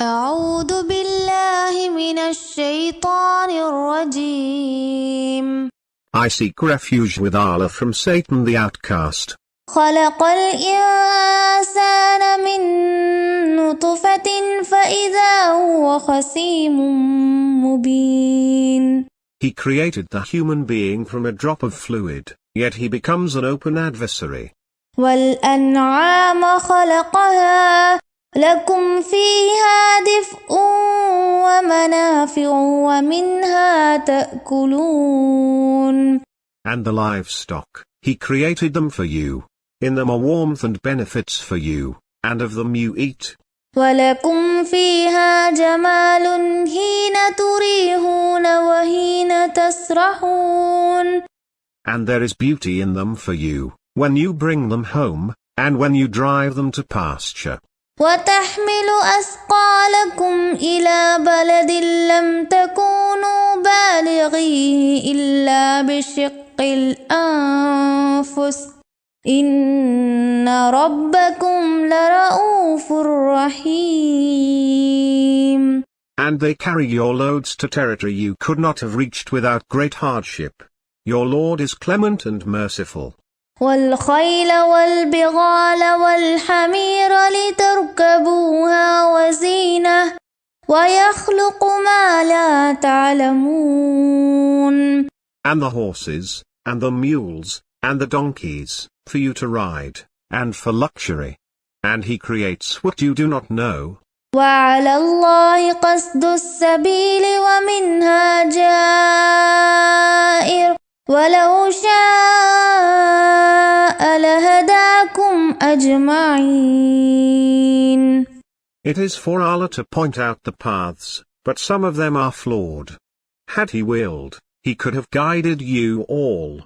أعوذ بالله من الشيطان الرجيم. I seek refuge with Allah from Satan the outcast. خلق الإنسان من نطفة فإذا هو خصيم مبين. He created the human being from a drop of fluid, yet he becomes an open adversary. والأنعام خلقها لكم فيها دفء ومنافع ومنها تأكلون. And the livestock, he created them for you. In them are warmth and benefits for you, and of them you eat. ولكم فيها جمال حين تريحون وحين تسرحون. And there is beauty in them for you, when you bring them home, and when you drive them to pasture. وتحمل أثقالكم إلى بلد لم تكونوا بالغيه إلا بشق الأنفس إن ربكم لرؤوف رحيم. And they carry your loads to territory you could not have reached without great hardship. Your Lord is clement and merciful. والخيل والبغال والحمير لتركبوها وزينة ويخلق ما لا تعلمون. And the horses, and the mules, and the donkeys, for you to ride, and for luxury. And he creates what you do not know. وعلى الله قصد السبيل ومنها جائر ولو شاء لهداكم أجمعين. It is for Allah to point out the paths, but some of them are flawed. Had he willed, he could have guided you all.